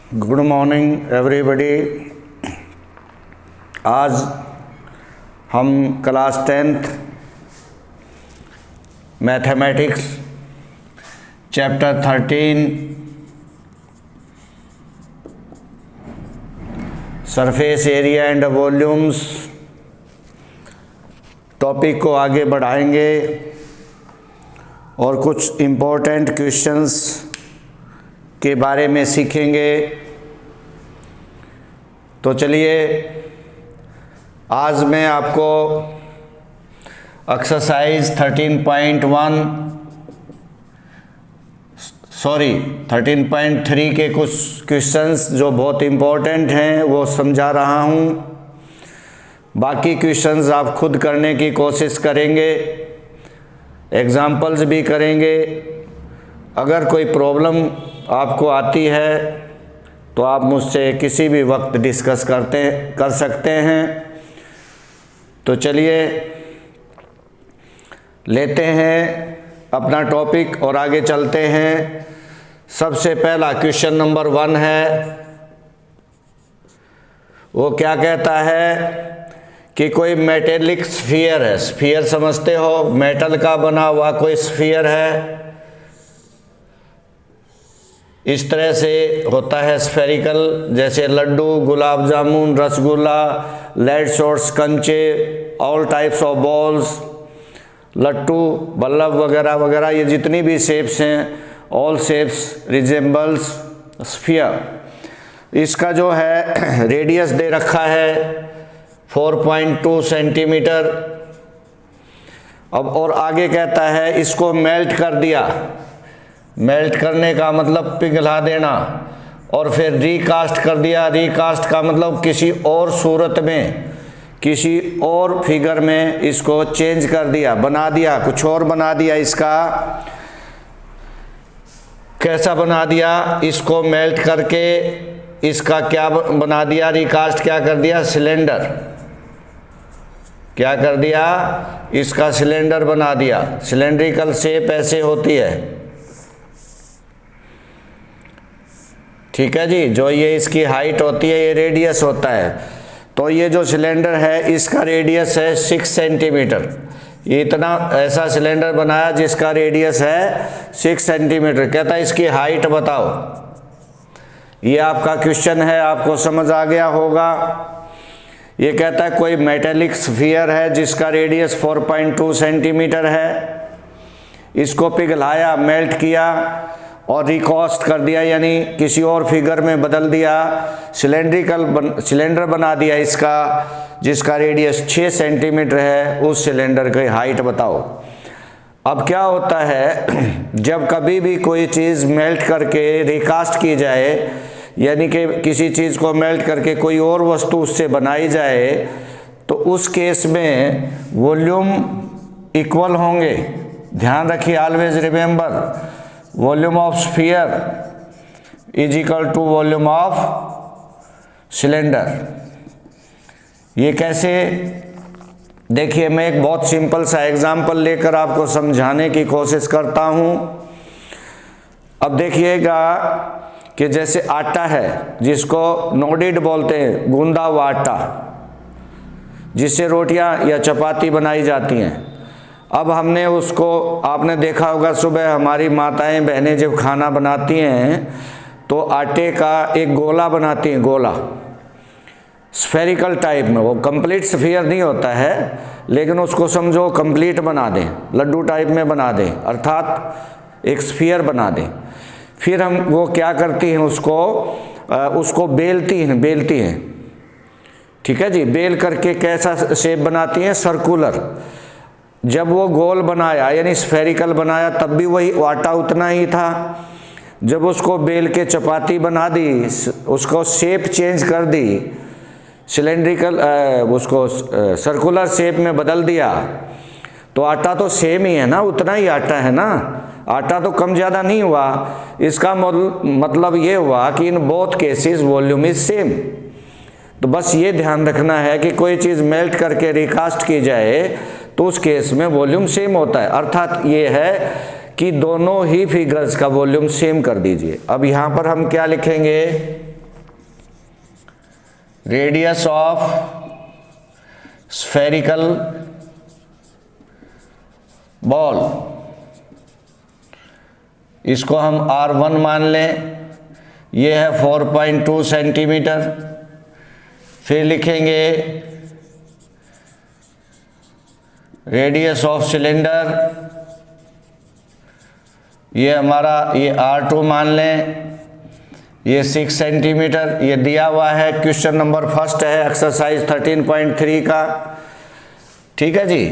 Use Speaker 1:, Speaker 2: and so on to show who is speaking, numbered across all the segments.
Speaker 1: Good morning everybody. आज हम class 10th mathematics chapter 13 surface area and volumes topic को आगे बढ़ाएंगे और कुछ इम्पोर्टेंट क्वेश्चंस के बारे में सीखेंगे। तो चलिए आज मैं आपको एक्सरसाइज 13.3 के कुछ क्वेश्चंस जो बहुत इम्पोर्टेंट हैं वो समझा रहा हूँ। बाकी क्वेश्चंस आप खुद करने की कोशिश करेंगे, एग्जाम्पल्स भी करेंगे। अगर कोई प्रॉब्लम आपको आती है तो आप मुझसे किसी भी वक्त डिस्कस कर सकते हैं। तो चलिए लेते हैं अपना टॉपिक और आगे चलते हैं। सबसे पहला क्वेश्चन नंबर 1 है, वो क्या कहता है कि कोई मेटेलिक स्फीयर है। स्फीयर समझते हो, मेटल का बना हुआ कोई स्फीयर है, इस तरह से होता है स्फेरिकल, जैसे लड्डू, गुलाब जामुन, रसगुल्ला, लेड शॉट्स, कंचे, ऑल टाइप्स ऑफ बॉल्स, लट्टू, बल्लभ वगैरह वगैरह, ये जितनी भी शेप्स हैं, ऑल शेप्स रिजेंबल्स स्फीयर। इसका जो है रेडियस दे रखा है 4.2 सेंटीमीटर। अब और आगे कहता है इसको मेल्ट कर दिया। मेल्ट करने का मतलब पिघला देना, और फिर रिकास्ट कर दिया। रिकास्ट का मतलब किसी और सूरत में, किसी और फिगर में इसको चेंज कर दिया, बना दिया, कुछ और बना दिया। इसका कैसा बना दिया? इसको मेल्ट करके इसका क्या बना दिया? रिकास्ट क्या कर दिया? सिलेंडर। क्या कर दिया? इसका सिलेंडर बना दिया। सिलेंड्रिकल शेप ऐसे होती है, ठीक है जी। जो ये इसकी हाइट होती है, ये रेडियस होता है। तो ये जो सिलेंडर है इसका रेडियस है 6 सेंटीमीटर। ये इतना ऐसा सिलेंडर बनाया जिसका रेडियस है 6 सेंटीमीटर। कहता है इसकी हाइट बताओ। ये आपका क्वेश्चन है, आपको समझ आ गया होगा। ये कहता है कोई मेटेलिक स्फीयर है जिसका रेडियस 4.2 सेंटीमीटर है। इसको पिघलाया, मेल्ट किया और रिकास्ट कर दिया, यानी किसी और फिगर में बदल दिया। सिलेंडर बना दिया इसका, जिसका रेडियस 6 सेंटीमीटर है। उस सिलेंडर की हाइट बताओ। अब क्या होता है, जब कभी भी कोई चीज़ मेल्ट करके रिकास्ट की जाए, यानी कि किसी चीज़ को मेल्ट करके कोई और वस्तु उससे बनाई जाए, तो उस केस में वॉल्यूम इक्वल होंगे। ध्यान रखिए, always remember, volume of sphere is equal to volume of cylinder. ये कैसे? देखिए, मैं एक बहुत सिंपल सा एग्जांपल लेकर आपको समझाने की कोशिश करता हूं। अब देखिएगा कि जैसे आटा है जिसको नोडिड बोलते हैं, गूंदा हुआ आटा, जिससे रोटियां या चपाती बनाई जाती हैं। अब हमने उसको, आपने देखा होगा सुबह हमारी माताएं बहनें जब खाना बनाती हैं तो आटे का एक गोला बनाती हैं, गोला स्फेरिकल टाइप में। वो कंप्लीट स्फीयर नहीं होता है, लेकिन उसको समझो कंप्लीट बना दें, लड्डू टाइप में बना दें, अर्थात एक स्फीयर बना दें। फिर हम वो क्या करती हैं, उसको बेलती हैं, ठीक है जी। बेल करके कैसा शेप बनाती हैं? सर्कुलर। जब वो गोल बनाया यानी स्फेरिकल बनाया, तब भी वही आटा उतना ही था। जब उसको बेल के चपाती बना दी, उसको शेप चेंज कर दी, सिलेंड्रिकल उसको सर्कुलर शेप में बदल दिया, तो आटा तो सेम ही है ना, उतना ही आटा है ना, आटा तो कम ज़्यादा नहीं हुआ। इसका मतलब ये हुआ कि in both cases volume is same. तो बस ये ध्यान रखना है कि कोई चीज़ मेल्ट करके रिकास्ट की जाए तो उस केस में वॉल्यूम सेम होता है। अर्थात ये है कि दोनों ही फिगर्स का वॉल्यूम सेम कर दीजिए। अब यहाँ पर हम क्या लिखेंगे? रेडियस ऑफ स्फेरिकल बॉल, इसको हम R1 मान लें, ये है 4.2 सेंटीमीटर। फिर लिखेंगे रेडियस ऑफ सिलेंडर, ये हमारा ये R2 मान लें, ये 6 सेंटीमीटर। ये दिया हुआ है, क्वेश्चन नंबर फर्स्ट है एक्सरसाइज 13.3 का। ठीक है जी।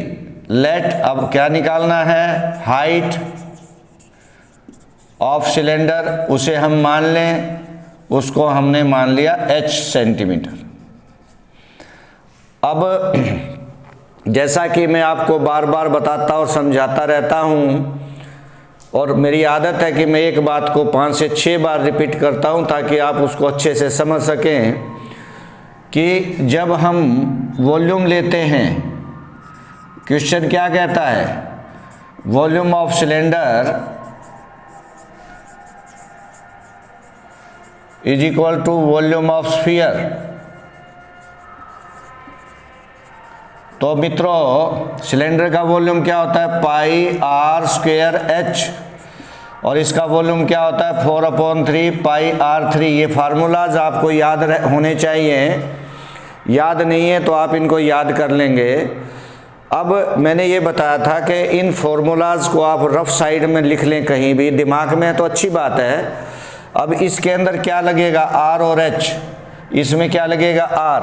Speaker 1: लेट, अब क्या निकालना है, हाइट ऑफ सिलेंडर, उसे हम मान लें, उसको हमने मान लिया h सेंटीमीटर। अब जैसा कि मैं आपको बार बार बताता और समझाता रहता हूँ, और मेरी आदत है कि मैं एक बात को 5 से 6 बार रिपीट करता हूँ ताकि आप उसको अच्छे से समझ सकें, कि जब हम वॉल्यूम लेते हैं, क्वेश्चन क्या कहता है, volume of cylinder is equal to volume of sphere. तो मित्रों, सिलेंडर का वॉल्यूम क्या होता है, पाई आर स्क्वायर एच, और इसका वॉल्यूम क्या होता है, 4/3 पाई R3। ये फार्मूलाज आपको याद होने चाहिए, याद नहीं है तो आप इनको याद कर लेंगे। अब मैंने ये बताया था कि इन फार्मूलाज को आप रफ साइड में लिख लें, कहीं भी दिमाग में है तो अच्छी बात है। अब इसके अंदर क्या लगेगा, R और H, इसमें क्या लगेगा R,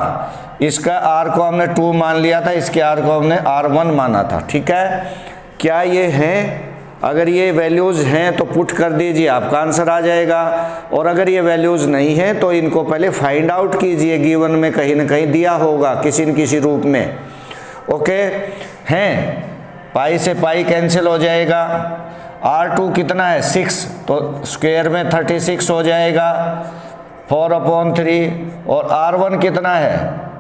Speaker 1: इसका R को हमने 2 मान लिया था, इसके R को हमने R1 माना था। ठीक है, क्या ये हैं, अगर ये वैल्यूज़ हैं तो पुट कर दीजिए, आपका आंसर आ जाएगा। और अगर ये वैल्यूज़ नहीं हैं तो इनको पहले फाइंड आउट कीजिए, गिवन में कहीं ना कहीं दिया होगा किसी न किसी रूप में। ओके, हैं, पाई से पाई कैंसिल हो जाएगा, R2 कितना है 6, तो स्क्वायर में 36 हो जाएगा, 4/3, और R1 कितना है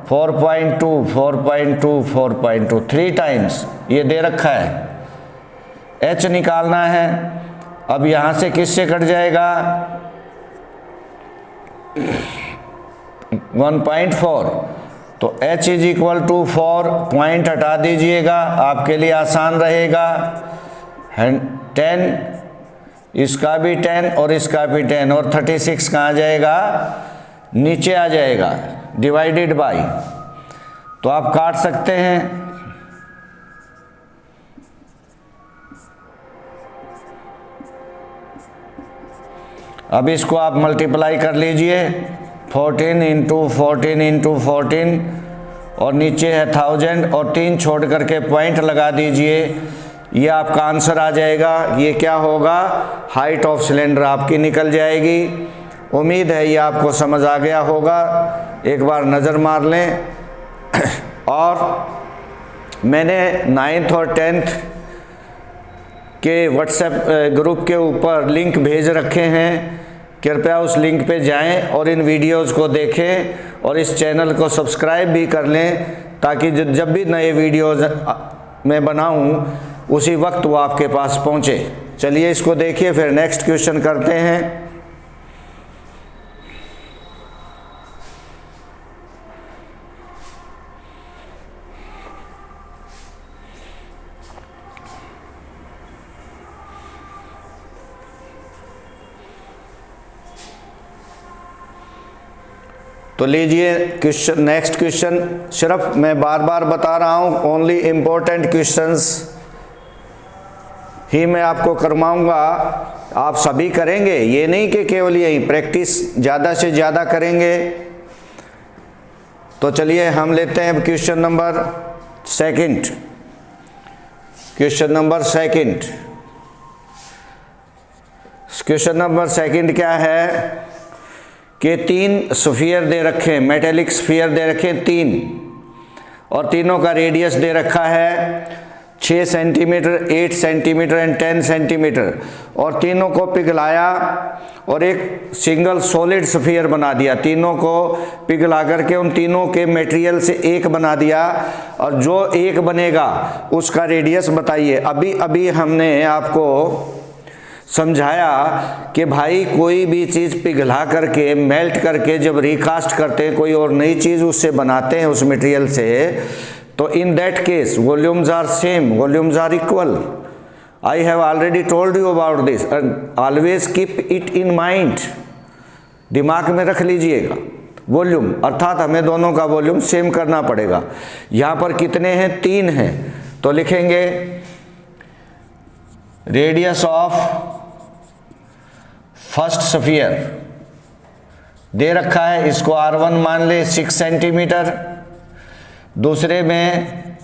Speaker 1: 4.2, 3 टाइम्स ये दे रखा है। H निकालना है, अब यहाँ से किससे कट जाएगा, 1.4, तो H is equal to 4, point हटा दीजिएगा, आपके लिए आसान रहेगा। 10, इसका भी 10 और इसका भी 10, और 36 कहाँ जाएगा, नीचे आ जाएगा, डिवाइडेड बाय, तो आप काट सकते हैं। अब इसको आप मल्टीप्लाई कर लीजिए, 14 इंटू 14 इंटू 14, और नीचे है 1000, और 3 छोड़ करके पॉइंट लगा दीजिए, ये आपका आंसर आ जाएगा। ये क्या होगा, हाइट ऑफ सिलेंडर आपकी निकल जाएगी। उम्मीद है ये आपको समझ आ गया होगा, एक बार नज़र मार लें। और मैंने 9th और 10th के व्हाट्सएप ग्रुप के ऊपर लिंक भेज रखे हैं, कृपया उस लिंक पे जाएं और इन वीडियोस को देखें, और इस चैनल को सब्सक्राइब भी कर लें, ताकि जब भी नए वीडियोस मैं बनाऊं उसी वक्त वो आपके पास पहुंचे। चलिए इसको देखिए, फिर नेक्स्ट क्वेश्चन करते हैं। तो लीजिए क्वेश्चन, नेक्स्ट क्वेश्चन, सिर्फ मैं बार बार बता रहा हूँ, ओनली इम्पोर्टेंट क्वेश्चंस ही मैं आपको करवाऊँगा, आप सभी करेंगे, ये नहीं कि केवल यही प्रैक्टिस ज़्यादा से ज़्यादा करेंगे। तो चलिए हम लेते हैं question number second. Question number second, question number second क्या है कि 3 स्फीयर दे रखे हैं, मेटेलिक स्फीयर दे रखे हैं 3, और तीनों का रेडियस दे रखा है 6 सेंटीमीटर, 8 सेंटीमीटर एंड 10 सेंटीमीटर, और तीनों को पिघलाया और एक सिंगल सॉलिड स्फीयर बना दिया। तीनों को पिघला करके उन तीनों के मटेरियल से एक बना दिया, और जो एक बनेगा उसका रेडियस बताइए। अभी अभी हमने आपको समझाया कि भाई कोई भी चीज़ पिघला करके मेल्ट करके जब रिकास्ट करते हैं, कोई और नई चीज़ उससे बनाते हैं उस मटेरियल से, तो in that case volumes are same, volumes are equal. I have already told you about this, always keep it in mind, दिमाग में रख लीजिएगा। वॉल्यूम अर्थात हमें दोनों का वॉल्यूम सेम करना पड़ेगा। यहाँ पर कितने हैं? 3 हैं, तो लिखेंगे रेडियस ऑफ फर्स्ट स्फीयर दे रखा है, इसको R1 मान ले 6 सेंटीमीटर। दूसरे में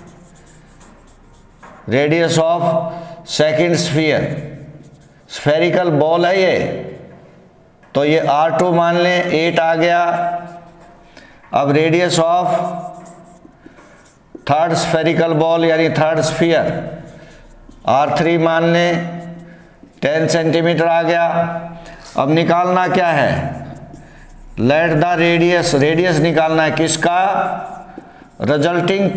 Speaker 1: radius of second sphere, spherical ball है ये, तो ये R2 मान लें, 8 आ गया। अब radius of third spherical ball यानी थर्ड स्फीयर R3 मान लें, 10 सेंटीमीटर आ गया। अब निकालना क्या है? लेट द रेडियस, रेडियस निकालना है किसका? रिजल्टिंग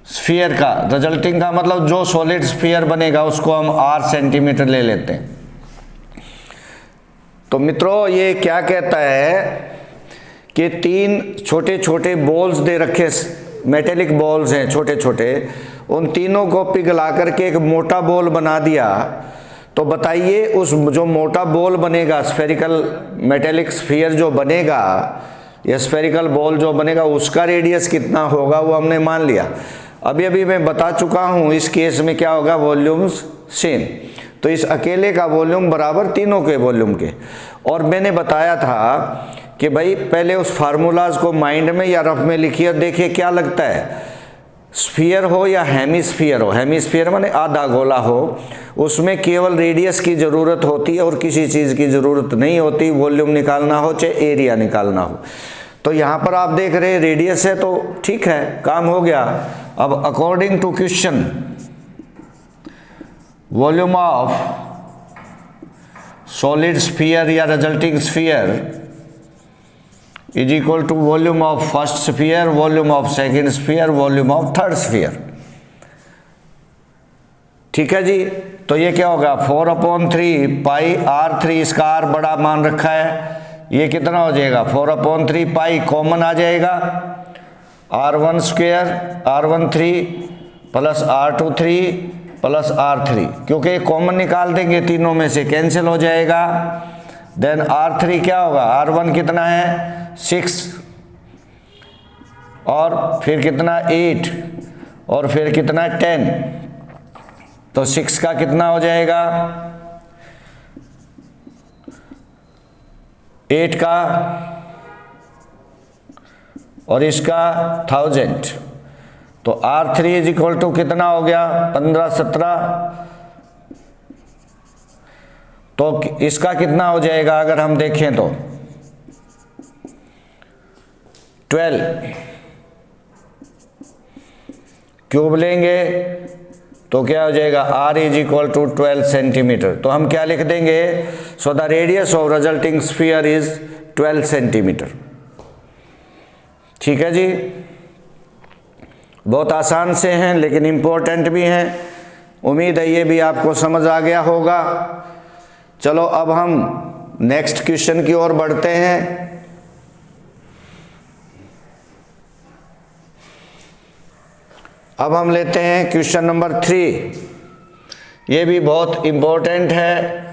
Speaker 1: स्फीयर का। रिजल्टिंग का मतलब जो सॉलिड स्फीयर बनेगा उसको हम R सेंटीमीटर ले लेते हैं। तो मित्रों ये क्या कहता है कि 3 छोटे छोटे बॉल्स दे रखे, मेटेलिक बॉल्स हैं छोटे छोटे, उन तीनों को पिघला करके एक मोटा बॉल बना दिया। तो बताइए उस जो मोटा बॉल बनेगा, स्फेरिकल मेटेलिक स्फीयर जो बनेगा या स्फेरिकल बॉल जो बनेगा, उसका रेडियस कितना होगा वो हमने मान लिया। अभी मैं बता चुका हूँ इस केस में क्या होगा, वॉल्यूम्स सेम, तो इस अकेले का वॉल्यूम बराबर तीनों के वॉल्यूम के। और मैंने बताया था कि भाई पहले उस फार्मूलाज को माइंड में या रफ में लिखिए, देखिए क्या लगता है, स्फीयर हो या हेमिस्फीयर हो, हेमिस्फीयर माने आधा गोला हो, उसमें केवल रेडियस की ज़रूरत होती है और किसी चीज़ की ज़रूरत नहीं होती, वॉल्यूम निकालना हो चाहे एरिया निकालना हो। तो यहाँ पर आप देख रहे हैं रेडियस है तो ठीक है, काम हो गया। अब according to question, volume of solid sphere या resulting sphere is equal to volume of first sphere, volume of second sphere, volume of third sphere. ठीक है जी, तो ये क्या होगा 4/3 पाई R3, इसका R बड़ा मान रखा है, ये कितना हो जाएगा 4/3 पाई, कॉमन आ जाएगा R1 square, R13 plus R23 plus R3, क्योंकि कॉमन निकाल देंगे तीनों में से, कैंसिल हो जाएगा। देन R3 क्या होगा, R1 कितना है 6 और फिर कितना 8 और फिर कितना 10, तो 6 का कितना हो जाएगा 8 का और इसका 1000, तो R3 इज इक्वल टू कितना हो गया 15-17, तो इसका कितना हो जाएगा अगर हम देखें तो 12 क्यूब लेंगे तो क्या हो जाएगा R is equal to 12 centimetre. तो हम क्या लिख देंगे, so the radius of resulting sphere is 12 centimetre. ठीक है जी, बहुत आसान से हैं लेकिन इम्पोर्टेंट भी हैं। उम्मीद है ये भी आपको समझ आ गया होगा। चलो अब हम नेक्स्ट क्वेश्चन की ओर बढ़ते हैं। अब हम लेते हैं क्वेश्चन नंबर 3। ये भी बहुत इम्पोर्टेंट है,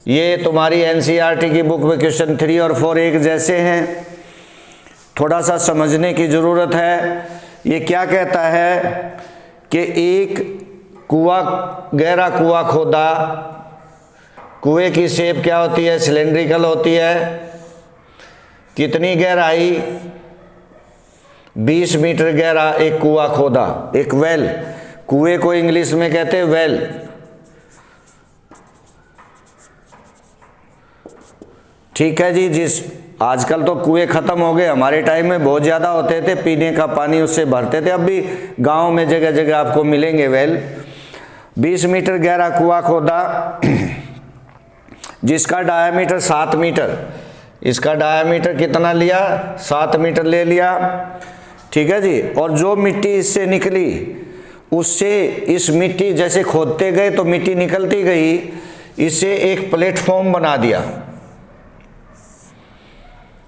Speaker 1: ये तुम्हारी एनसीईआरटी की बुक में क्वेश्चन 3 और 4 एक जैसे हैं, थोड़ा सा समझने की ज़रूरत है। ये क्या कहता है कि एक कुआं, गहरा कुआं खोदा, कुएं की शेप क्या होती है, सिलेंड्रिकल होती है। कितनी गहराई, 20 मीटर गहरा एक कुआं खोदा, एक वेल, कुएं को इंग्लिश में कहते हैं वेल। ठीक है जी, जिस आजकल तो कुएं खत्म हो गए, हमारे टाइम में बहुत ज़्यादा होते थे, पीने का पानी उससे भरते थे, अब भी गांव में जगह जगह आपको मिलेंगे वेल। 20 मीटर गहरा कुआं खोदा जिसका डायामीटर 7 मीटर, इसका डायामीटर कितना लिया 7 मीटर ले लिया। ठीक है जी, और जो मिट्टी इससे निकली उससे इस मिट्टी जैसे खोदते गए तो मिट्टी निकलती गई, इसे एक प्लेटफॉर्म बना दिया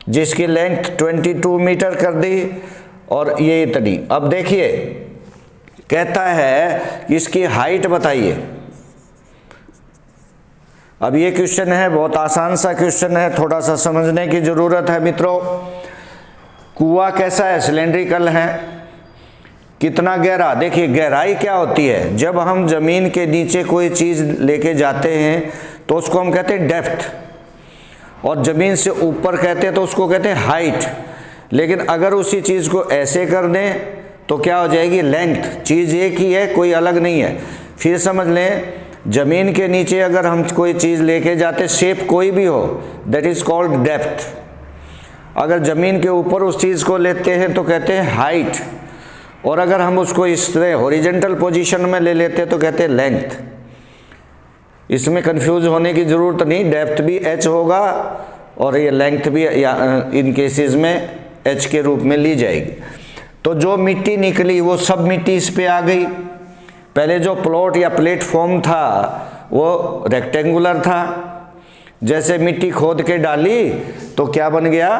Speaker 1: जिसकी लेंथ 22 मीटर कर दी और ये इतनी। अब देखिए कहता है कि इसकी हाइट बताइए। अब ये क्वेश्चन है, बहुत आसान सा क्वेश्चन है, थोड़ा सा समझने की जरूरत है मित्रों। कुआं कैसा है? सिलेंड्रिकल है। कितना गहरा? देखिए गहराई क्या होती है, जब हम जमीन के नीचे कोई चीज लेके जाते हैं तो उसको हम कहते हैं डेप्थ, और जमीन से ऊपर कहते हैं तो उसको कहते हैं हाइट। लेकिन अगर उसी चीज को ऐसे कर दें तो क्या हो जाएगी? लेंथ। चीज एक ही है, कोई अलग नहीं है। फिर समझ लें, जमीन के नीचे अगर हम कोई चीज लेके जाते, शेप कोई भी हो, दैट इज कॉल्ड डेप्थ। अगर जमीन के ऊपर उस चीज को लेते हैं तो कहते हैं हाइट, और अगर हम उसको इस तरह हॉरिजॉन्टल पोजीशन में ले लेते हैं तो कहते हैं लेंथ। इसमें कंफ्यूज होने की जरूरत नहीं, डेप्थ भी एच होगा और ये लेंथ भी इन केसेस में एच के रूप में ली जाएगी। तो जो मिट्टी निकली वो सब मिट्टी इस पे आ गई। पहले जो प्लॉट या प्लेटफॉर्म था वो रेक्टेंगुलर था, जैसे मिट्टी खोद के डाली तो क्या बन गया?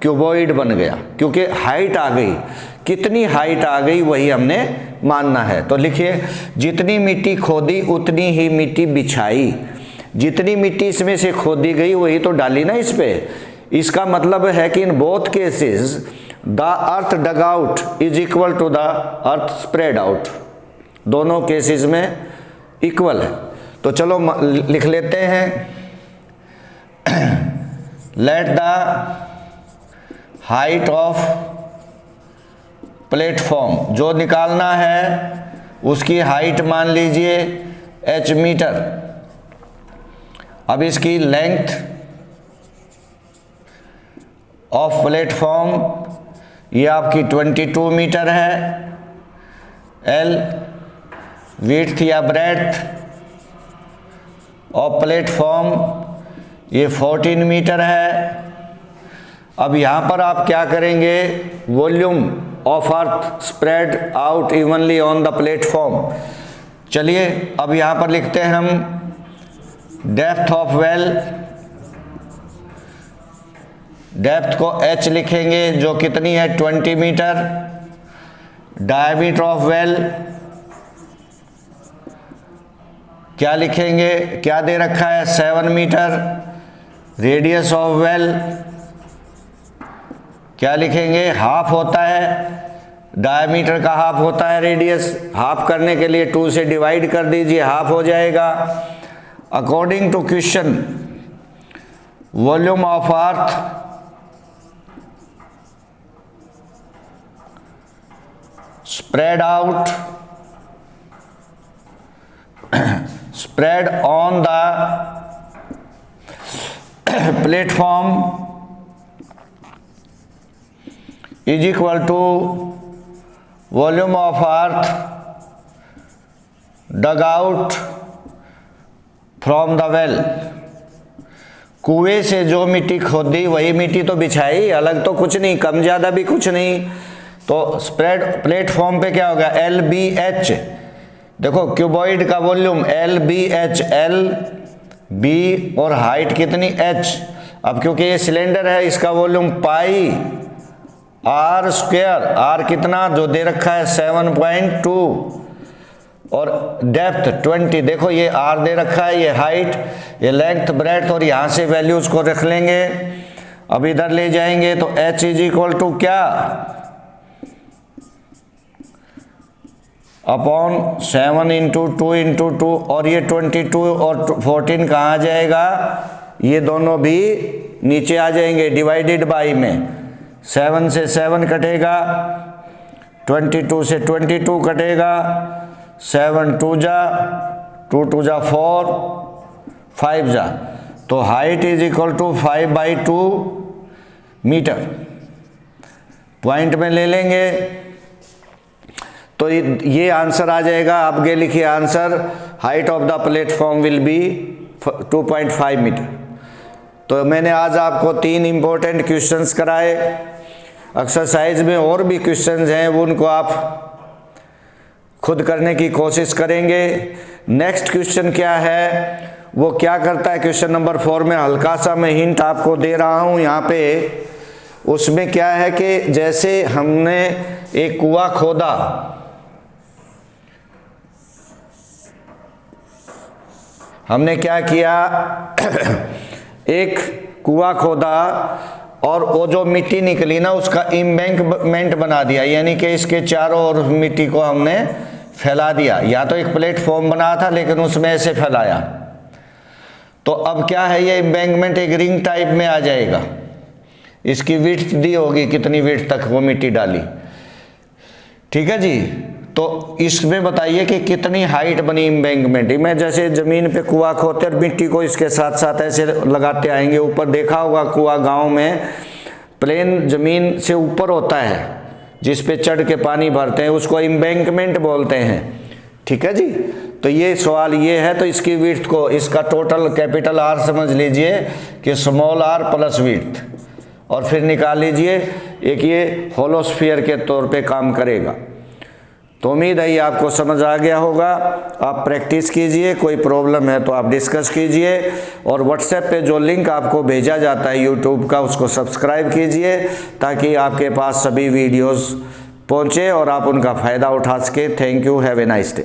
Speaker 1: क्यूबॉइड बन गया, क्योंकि हाइट आ गई। कितनी हाइट आ गई वही हमने मानना है। तो लिखिए, जितनी मिट्टी खोदी उतनी ही मिट्टी बिछाई। जितनी मिट्टी इसमें से खोदी गई वही तो डाली ना इस पे। इसका मतलब है कि in both cases the earth dug out is equal to the earth spread out. दोनों केसेस में इक्वल है। तो चलो लिख लेते हैं, let the height of platform, जो निकालना है उसकी हाइट मान लीजिए h मीटर। अब इसकी लेंथ ऑफ प्लेटफॉर्म ये आपकी 22 मीटर है। L विड्थ या ब्रेड्थ ऑफ प्लेटफॉर्म ये 14 मीटर है। अब यहाँ पर आप क्या करेंगे? Volume of earth spread out evenly on the platform. चलिए अब यहाँ पर लिखते हैं हम डेप्थ ऑफ वेल। डेप्थ को h लिखेंगे जो कितनी है 20 मीटर। डायमीटर ऑफ वेल क्या लिखेंगे? क्या दे रखा है? 7 मीटर। रेडियस ऑफ वेल क्या लिखेंगे? हाफ होता है, डायमीटर का हाफ होता है रेडियस। हाफ करने के लिए 2 से डिवाइड कर दीजिए, हाफ हो जाएगा। According to question, volume of earth spread out spread on the platform is equal to volume of earth dug out from the well। कुएं से जो मिट्टी खोदी वही मिट्टी तो बिछाई, अलग तो कुछ नहीं, कम ज्यादा भी कुछ नहीं। तो स्प्रेड प्लेटफॉर्म पे क्या होगा? L B H. देखो क्यूबॉइड का volume L B H, L B और हाइट कितनी एच। अब क्योंकि ये सिलेंडर है इसका volume pi R square. R कितना जो दे रखा है 7.2 और डेप्थ 20। देखो ये आर दे रखा है, ये हाइट, ये लेंथ ब्रेड्थ, और यहाँ से वैल्यूज को रख लेंगे। अब इधर ले जाएंगे तो h इज इक्वल टू क्या? अपॉन 7 इंटू 2 इंटू 2, और ये 22 और 14 कहाँ आ जाएगा? ये दोनों भी नीचे आ जाएंगे डिवाइडेड बाई में। 7 से 7 कटेगा, 22 से 22 कटेगा, 7 2 जा 2 2 जा 4, 5 जा। तो height is equal to 5/2 metre. Point में ले लेंगे तो ये आंसर आ जाएगा। आप ये लिखिए answer, height of the platform will be 2.5 metre. तो मैंने आज आपको 3 इंपॉर्टेंट क्वेश्चंस कराए। एक्सरसाइज में और भी क्वेश्चंस हैं, वो उनको आप खुद करने की कोशिश करेंगे। नेक्स्ट क्वेश्चन क्या है, वो क्या करता है, क्वेश्चन नंबर 4 में हल्का सा मैं हिंट आपको दे रहा हूं यहाँ पे। उसमें क्या है कि जैसे हमने एक कुआं खोदा, हमने क्या किया एक कुआं खोदा और वो जो मिट्टी निकली ना उसका एम्बैंकमेंट बना दिया, यानी कि इसके चारों ओर मिट्टी को हमने फैला दिया। या तो एक प्लेटफॉर्म बना था लेकिन उसमें ऐसे फैलाया, तो अब क्या है ये एम्बैंकमेंट एक रिंग टाइप में आ जाएगा। इसकी विड्थ दी होगी कितनी विड्थ तक वो मिट्टी डाली, ठीक है जी। तो इसमें बताइए कि कितनी हाइट बनी एम्बैंकमेंट में। जैसे ज़मीन पे कुआं खोदते और मिट्टी को इसके साथ साथ ऐसे लगाते आएंगे ऊपर। देखा होगा कुआं गांव में प्लेन ज़मीन से ऊपर होता है जिस पे चढ़ के पानी भरते हैं, उसको एम्बैंकमेंट बोलते हैं, ठीक है जी। तो ये सवाल ये है, तो इसकी विड्थ को, इसका टोटल कैपिटल आर समझ लीजिए कि स्मॉल आर प्लस विड्थ, और फिर निकाल लीजिए एक ये होलोस्फीयर के तौर पे काम करेगा। तो उम्मीद है ये आपको समझ आ गया होगा। आप प्रैक्टिस कीजिए, कोई प्रॉब्लम है तो आप डिस्कस कीजिए, और व्हाट्सएप पे जो लिंक आपको भेजा जाता है यूट्यूब का उसको सब्सक्राइब कीजिए ताकि आपके पास सभी वीडियोस पहुंचे और आप उनका फ़ायदा उठा सकें। Thank you, have a nice day.